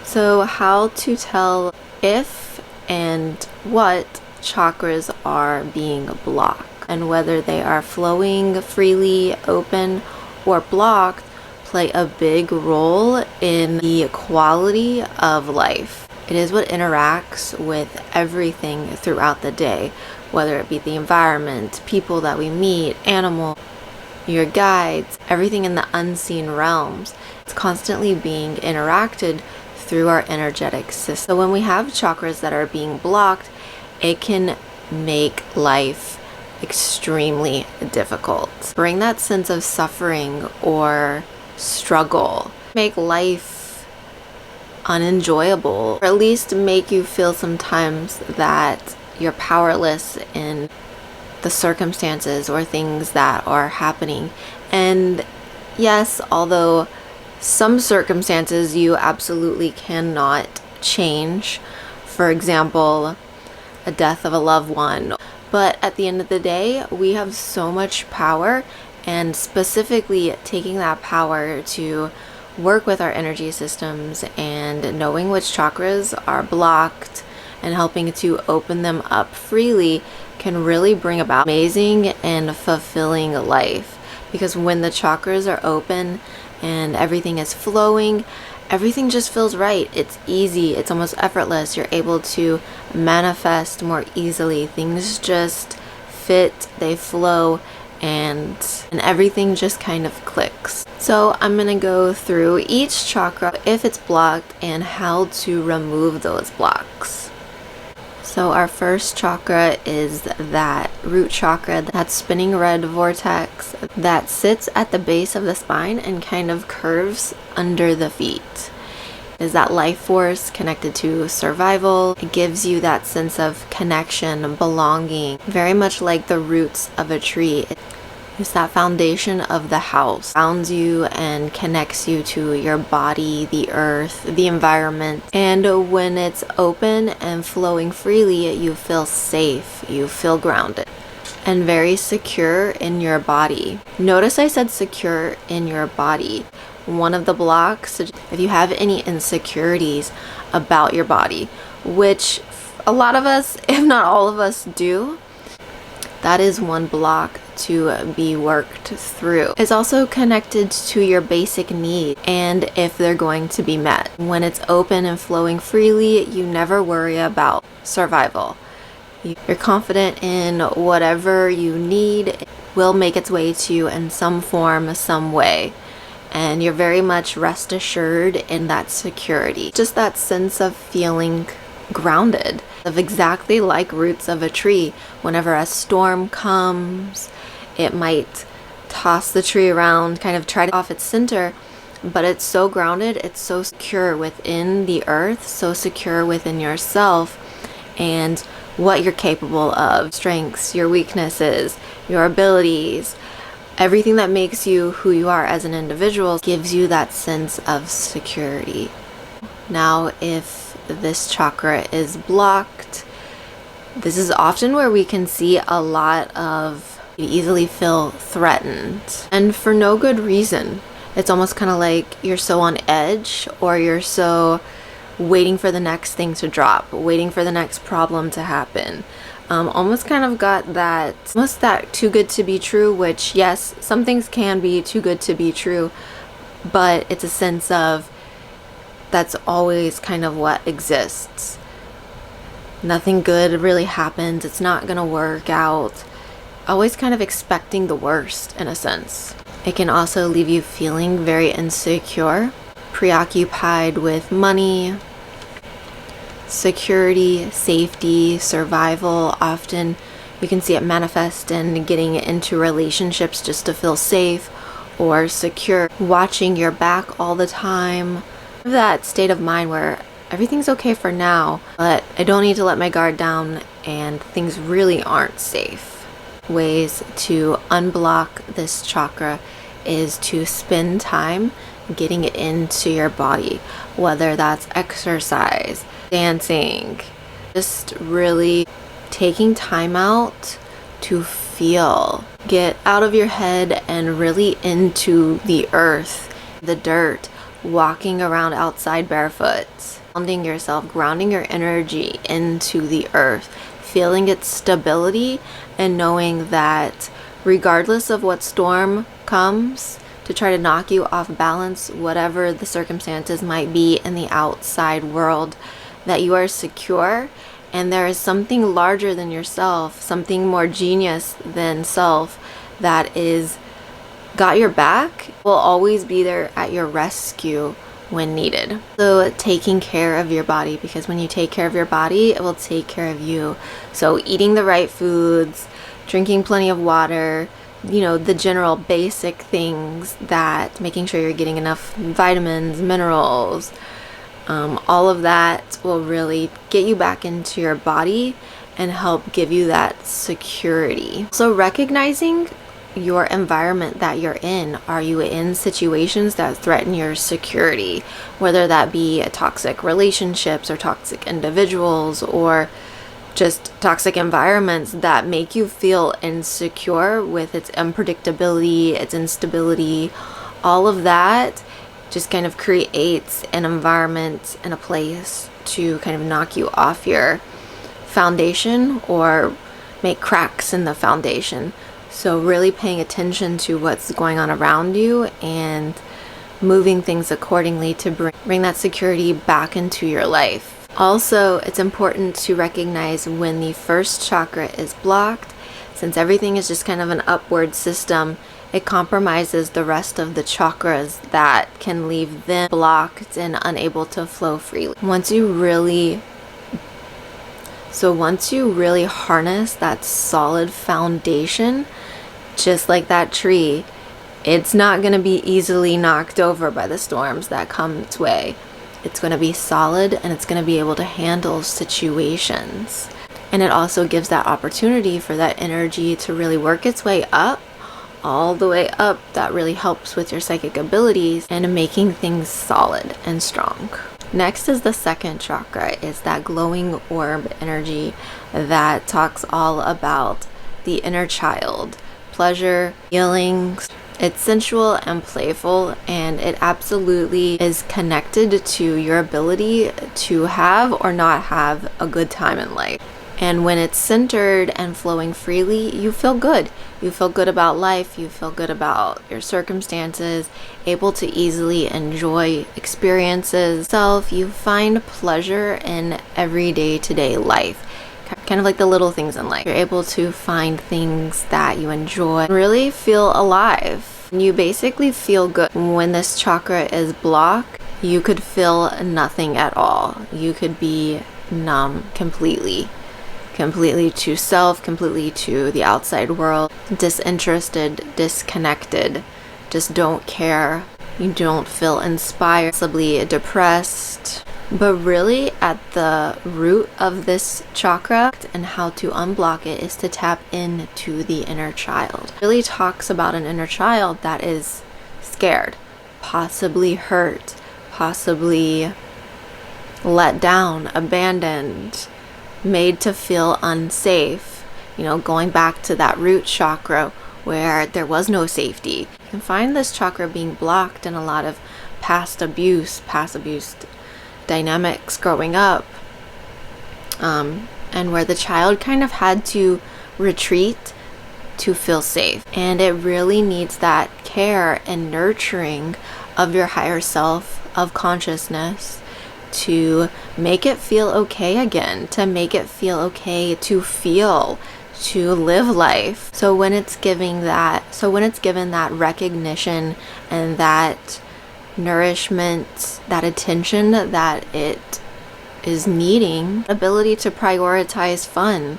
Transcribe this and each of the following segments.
So how to tell if and what chakras are being blocked, and whether they are flowing freely, open, or blocked play a big role in the quality of life. It is what interacts with everything throughout the day, whether it be the environment, people that we meet, animals, your guides, everything in the unseen realms. It's constantly being interacted through our energetic system. So when we have chakras that are being blocked, it can make life extremely difficult. Bring that sense of suffering or struggle. Make life unenjoyable, or at least make you feel sometimes that you're powerless in the circumstances or things that are happening. And yes, although some circumstances you absolutely cannot change, for example, a death of a loved one, but at the end of the day, we have so much power, and specifically taking that power to work with our energy systems and knowing which chakras are blocked and helping to open them up freely can really bring about amazing and fulfilling life. Because when the chakras are open and everything is flowing, everything just feels right. It's easy, it's almost effortless. You're able to manifest more easily. Things just fit, they flow, and everything just kind of clicks. So I'm gonna go through each chakra, if it's blocked, and how to remove those blocks. So our first chakra is that root chakra, that spinning red vortex that sits at the base of the spine and kind of curves under the feet. Is that life force connected to survival. It gives you that sense of connection, belonging, very much like the roots of a tree. It's that foundation of the house, grounds you and connects you to your body, the earth, the environment. And when it's open and flowing freely, you feel safe, you feel grounded, and very secure in your body. Notice I said secure in your body. One of the blocks, if you have any insecurities about your body, which a lot of us, if not all of us, do, that is one block to be worked through. It's also connected to your basic needs and if they're going to be met. When it's open and flowing freely, you never worry about survival. You're confident in whatever you need will make its way to you in some form, some way. And you're very much rest assured in that security. Just that sense of feeling grounded, of exactly like roots of a tree. Whenever a storm comes, it might toss the tree around, kind of try to off its center, but it's so grounded, it's so secure within the earth, so secure within yourself and what you're capable of, strengths, your weaknesses, your abilities. Everything that makes you who you are as an individual gives you that sense of security. Now, if this chakra is blocked, this is often where we can see a lot of, you easily feel threatened, and for no good reason. It's almost kind of like you're so on edge, or you're so waiting for the next thing to drop, waiting for the next problem to happen. Almost kind of got that, almost that too good to be true, which yes, some things can be too good to be true, but it's a sense of that's always kind of what exists. Nothing good really happens, it's not gonna work out. Always kind of expecting the worst in a sense. It can also leave you feeling very insecure, preoccupied with money, security, safety, survival. Often you can see it manifest in getting into relationships just to feel safe or secure, watching your back all the time. That state of mind where everything's okay for now, but I don't need to let my guard down and things really aren't safe. Ways to unblock this chakra is to spend time getting it into your body, whether that's exercise, dancing, just really taking time out to feel. Get out of your head and really into the earth, the dirt, walking around outside barefoot, grounding yourself, grounding your energy into the earth, feeling its stability, and knowing that regardless of what storm comes to try to knock you off balance, whatever the circumstances might be in the outside world, that you are secure, and there is something larger than yourself, something more genius than self that is got your back, will always be there at your rescue when needed. So taking care of your body, because when you take care of your body, it will take care of you. So eating the right foods, drinking plenty of water, you know, the general basic things, that making sure you're getting enough vitamins, minerals, all of that will really get you back into your body and help give you that security. So recognizing your environment that you're in. Are you in situations that threaten your security? Whether that be toxic relationships or toxic individuals or just toxic environments that make you feel insecure with its unpredictability, its instability, all of that just kind of creates an environment and a place to kind of knock you off your foundation or make cracks in the foundation. So really paying attention to what's going on around you and moving things accordingly to bring that security back into your life. Also, it's important to recognize when the first chakra is blocked. Since everything is just kind of an upward system, it compromises the rest of the chakras that can leave them blocked and unable to flow freely. Once you really harness that solid foundation, just like that tree, it's not going to be easily knocked over by the storms that come its way. It's going to be solid and it's going to be able to handle situations. And it also gives that opportunity for that energy to really work its way up, all the way up. That really helps with your psychic abilities and making things solid and strong. Next is the second chakra. It's that glowing orb energy that talks all about the inner child, pleasure, feelings. It's sensual and playful, and it absolutely is connected to your ability to have or not have a good time in life. And when it's centered and flowing freely, you feel good. You feel good about life. You feel good about your circumstances, able to easily enjoy experiences. You find pleasure in everyday to-day life. Kind of like the little things in life. You're able to find things that you enjoy, really feel alive. You basically feel good. When this chakra is blocked, you could feel nothing at all. You could be numb completely to self, completely to the outside world, disinterested, disconnected, just don't care. You don't feel inspired, possibly depressed. But really at the root of this chakra and how to unblock it is to tap into the inner child. It really talks about an inner child that is scared, possibly hurt, possibly let down, abandoned, made to feel unsafe. You know, going back to that root chakra where there was no safety. You can find this chakra being blocked in a lot of past abuse dynamics growing up, and where the child kind of had to retreat to feel safe. And it really needs that care and nurturing of your higher self, of consciousness, to make it feel okay again, to make it feel okay to feel, to live life. So when it's given that recognition and that nourishment, that attention that it is needing, ability to prioritize fun,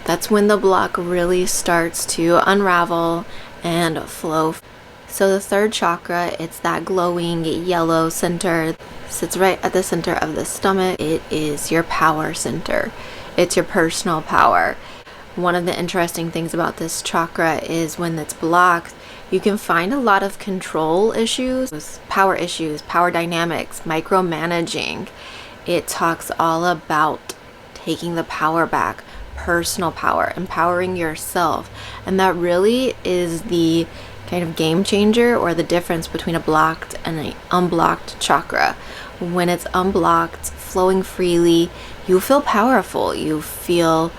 that's when the block really starts to unravel and flow. So the third chakra, it's that glowing yellow center, sits right at the center of the stomach. It is your power center. It's your personal power. One of the interesting things about this chakra is when it's blocked, you can find a lot of control issues, power dynamics, micromanaging. It talks all about taking the power back, personal power, empowering yourself. And that really is the kind of game changer, or the difference between a blocked and an unblocked chakra. When it's unblocked, flowing freely, you feel powerful. You feel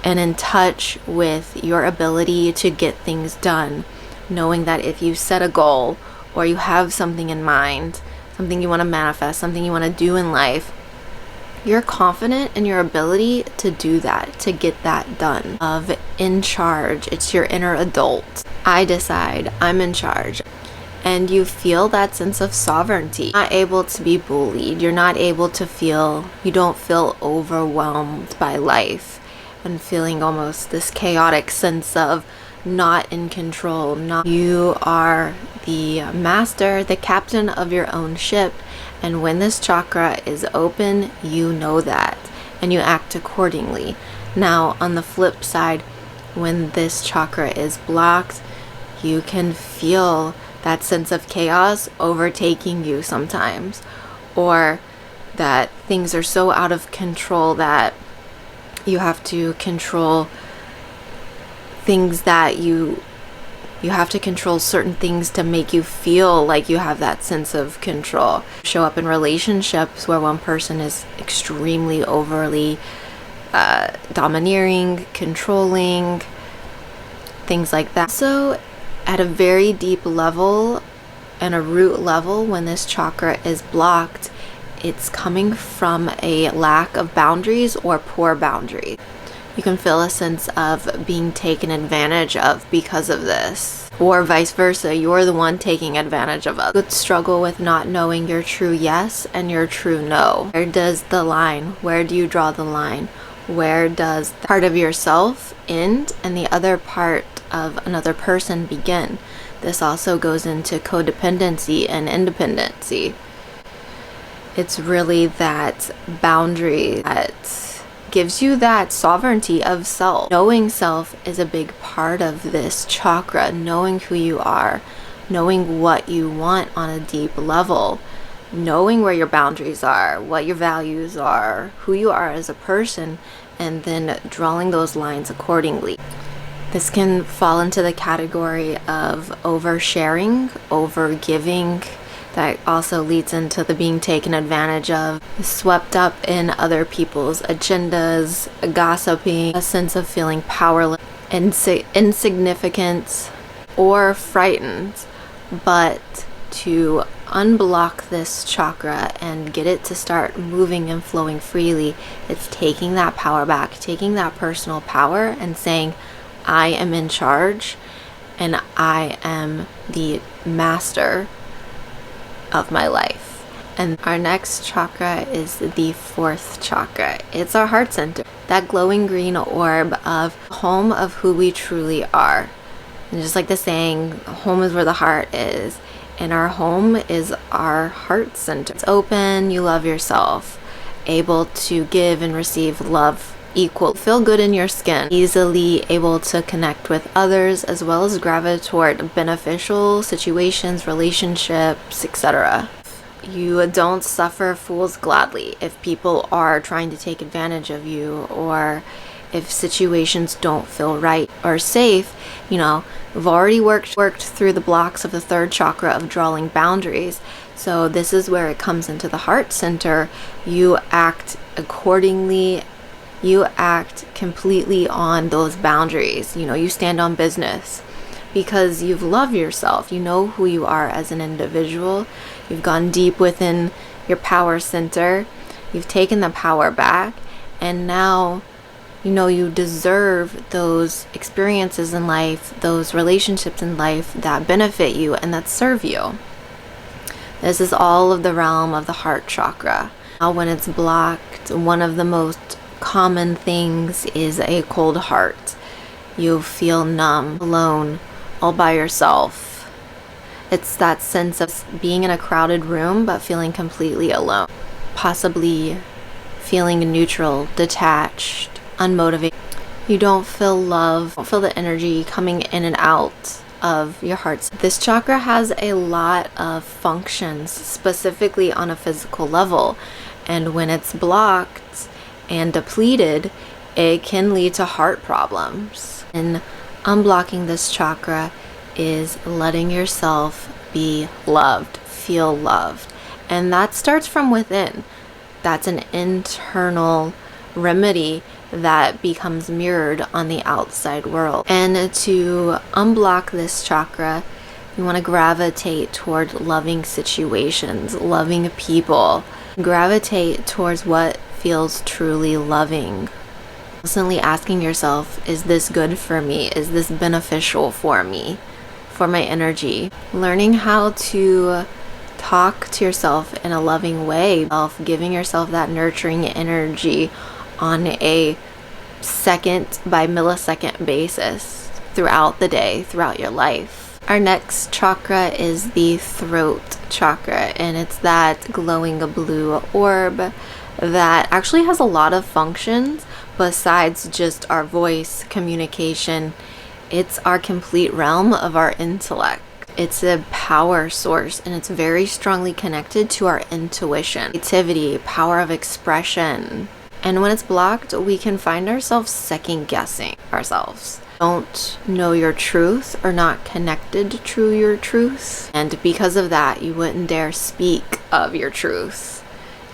and in touch with your ability to get things done, knowing that if you set a goal or you have something in mind, something you want to manifest, something you want to do in life, you're confident in your ability to do that, to get that done. Of in charge, it's your inner adult. I decide, I'm in charge. And you feel that sense of sovereignty. You're not able to be bullied. You're not able to feel, you don't feel overwhelmed by life and feeling almost this chaotic sense of not in control. You are the master, the captain of your own ship. And when this chakra is open, you know that, and you act accordingly. Now, on the flip side, when this chakra is blocked, you can feel that sense of chaos overtaking you sometimes, or that things are so out of control that you have to control things, that you have to control certain things to make you feel like you have that sense of control. Show up in relationships where one person is extremely overly domineering, controlling, things like that. So at a very deep level and a root level, when this chakra is blocked, it's coming from a lack of boundaries or poor boundaries. You can feel a sense of being taken advantage of because of this, or vice versa, you're the one taking advantage of others. You could struggle with not knowing your true yes and your true no. Where does the line? Where do you draw the line? Where does the part of yourself end and the other part of another person begin? This also goes into codependency and independency. It's really that boundary that gives you that sovereignty of self. Knowing self is a big part of this chakra. Knowing who you are, knowing what you want on a deep level, knowing where your boundaries are, what your values are, who you are as a person, and then drawing those lines accordingly. This can fall into the category of oversharing, overgiving. That also leads into the being taken advantage of, swept up in other people's agendas, gossiping, a sense of feeling powerless, insignificant, or frightened. But to unblock this chakra and get it to start moving and flowing freely, it's taking that power back, taking that personal power and saying, I am in charge and I am the master of my life. And our next chakra is the fourth chakra. It's our heart center, that glowing green orb of home of who we truly are. And just like the saying, home is where the heart is, and our home is our heart center. It's open, you love yourself, able to give and receive love equal, feel good in your skin, easily able to connect with others, as well as gravitate toward beneficial situations, relationships, etc. You don't suffer fools gladly. If people are trying to take advantage of you, or if situations don't feel right or safe, we've already worked through the blocks of the third chakra of drawing boundaries. So this is where it comes into the heart center. You act accordingly. You act completely on those boundaries. You stand on business because you've loved yourself. You know who you are as an individual. You've gone deep within your power center. You've taken the power back. And now, you deserve those experiences in life, those relationships in life that benefit you and that serve you. This is all of the realm of the heart chakra. Now, when it's blocked, one of the most common things is a cold heart. You feel numb, alone, all by yourself. It's that sense of being in a crowded room but feeling completely alone. Possibly feeling neutral, detached, unmotivated. You don't feel love, don't feel the energy coming in and out of your heart. This chakra has a lot of functions, specifically on a physical level. And when it's blocked and depleted, it can lead to heart problems. And unblocking this chakra is letting yourself be loved, feel loved. And that starts from within. That's an internal remedy that becomes mirrored on the outside world. And to unblock this chakra, you want to gravitate toward loving situations, loving people. Gravitate towards what feels truly loving. Constantly asking yourself, is this good for me? Is this beneficial for me, for my energy? Learning how to talk to yourself in a loving way, giving yourself that nurturing energy on a second by millisecond basis throughout the day, throughout your life. Our next chakra is the throat chakra, and it's that glowing blue orb that actually has a lot of functions besides just our voice communication. It's our complete realm of our intellect. It's a power source, and it's very strongly connected to our intuition, creativity, power of expression. And when it's blocked, we can find ourselves second guessing ourselves. Don't know your truth or not connected to your truth. And because of that, you wouldn't dare speak of your truth.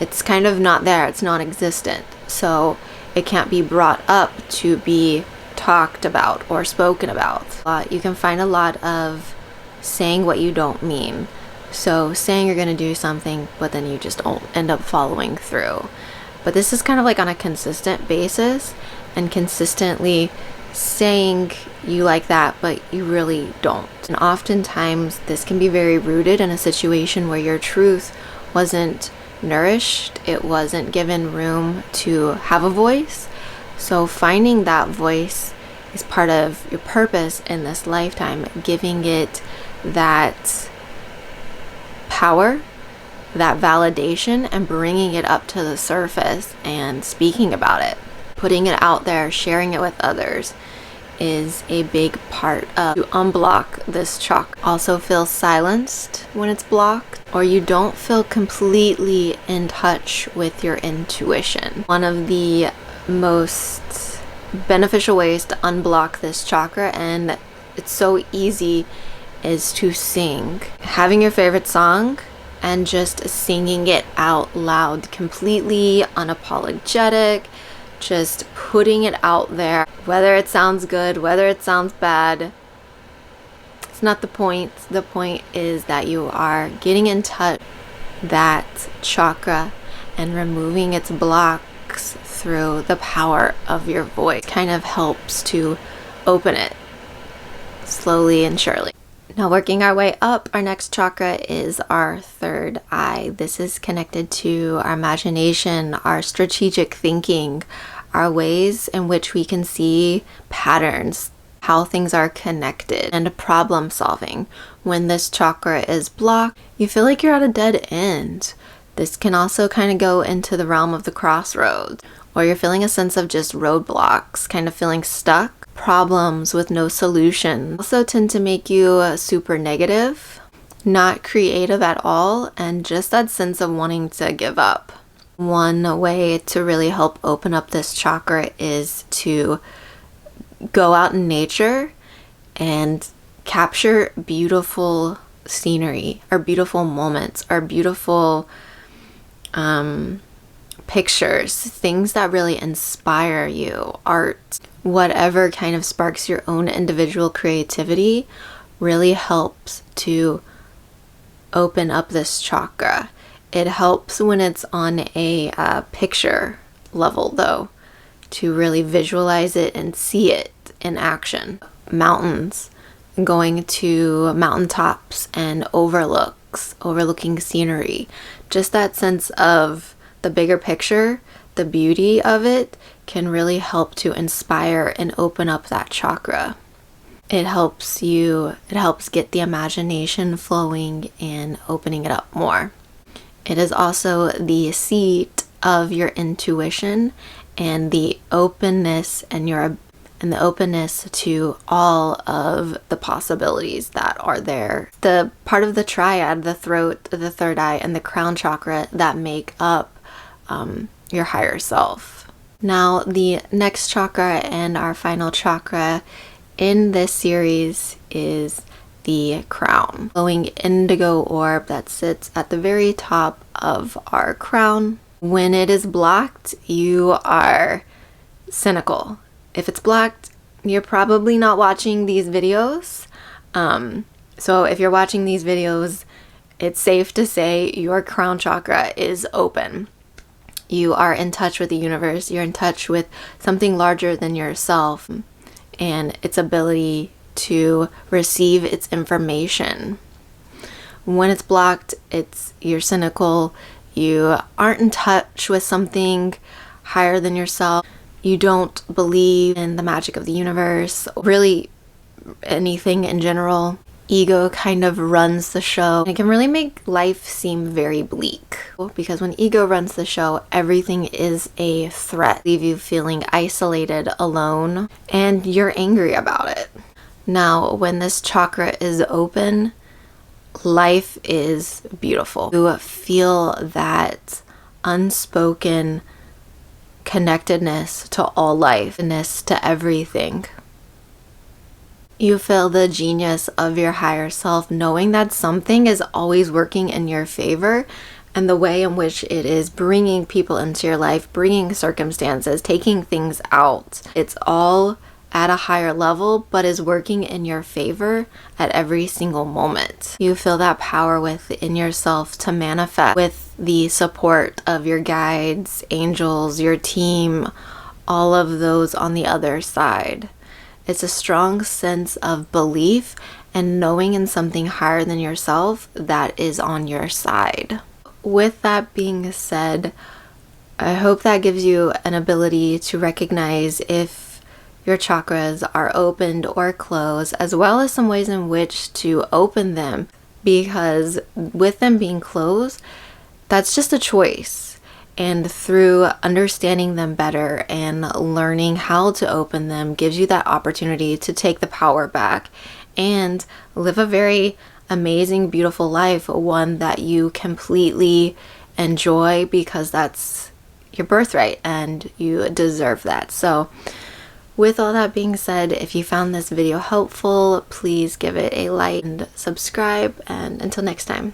It's kind of not there, it's non-existent. So it can't be brought up to be talked about or spoken about. You can find a lot of saying what you don't mean. So saying you're going to do something, but then you just don't end up following through. But this is kind of like on a consistent basis, and consistently saying you like that, but you really don't. And oftentimes this can be very rooted in a situation where your truth wasn't nourished, it wasn't given room to have a voice. So finding that voice is part of your purpose in this lifetime, giving it that power, that validation, and bringing it up to the surface and speaking about it. Putting it out there, sharing it with others is a big part of to unblock this chakra. Also feel silenced when it's blocked, or you don't feel completely in touch with your intuition. One of the most beneficial ways to unblock this chakra, and it's so easy, is to sing. Having your favorite song and just singing it out loud, completely unapologetic, just putting it out there. Whether it sounds good, whether it sounds bad, it's not the point. The point is that you are getting in touch with that chakra and removing its blocks through the power of your voice. It kind of helps to open it slowly and surely. Now, working our way up, our next chakra is our third eye. This is connected to our imagination, our strategic thinking, our ways in which we can see patterns, how things are connected, and problem solving. When this chakra is blocked, you feel like you're at a dead end. This can also kind of go into the realm of the crossroads, or you're feeling a sense of just roadblocks, kind of feeling stuck. Problems with no solution also tend to make you super negative, not creative at all, and just that sense of wanting to give up. One way to really help open up this chakra is to go out in nature and capture beautiful scenery or beautiful moments or beautiful pictures, things that really inspire you, art, whatever kind of sparks your own individual creativity really helps to open up this chakra. It helps when it's on a picture level, though, to really visualize it and see it in action. Mountains, going to mountaintops and overlooking scenery, just that sense of the bigger picture, the beauty of it can really help to inspire and open up that chakra. It helps get the imagination flowing and opening it up more. It is also the seat of your intuition and the openness the openness to all of the possibilities that are there. The part of the triad, the throat, the third eye, and the crown chakra that make up your higher self. Now, the next chakra and our final chakra in this series is the crown, glowing indigo orb that sits at the very top of our crown. When it is blocked, you are cynical. If it's blocked, you're probably not watching these videos. So if you're watching these videos, it's safe to say your crown chakra is open. You are in touch with the universe. You're in touch with something larger than yourself and its ability to receive its information. When it's blocked, you're cynical. You aren't in touch with something higher than yourself. You don't believe in the magic of the universe, really anything in general. Ego kind of runs the show. It can really make life seem very bleak, because when ego runs the show, everything is a threat. Leave you feeling isolated, alone, and you're angry about it. Now, when this chakra is open, life is beautiful. You feel that unspoken connectedness to all life, to everything. You feel the genius of your higher self, knowing that something is always working in your favor, and the way in which it is bringing people into your life, bringing circumstances, taking things out. It's all at a higher level, but is working in your favor at every single moment. You feel that power within yourself to manifest with the support of your guides, angels, your team, all of those on the other side. It's a strong sense of belief and knowing in something higher than yourself that is on your side. With that being said, I hope that gives you an ability to recognize if your chakras are opened or closed, as well as some ways in which to open them, because with them being closed, that's just a choice. And through understanding them better and learning how to open them gives you that opportunity to take the power back and live a very amazing, beautiful life, one that you completely enjoy, because that's your birthright and you deserve that. So with all that being said, if you found this video helpful, please give it a like and subscribe, and until next time.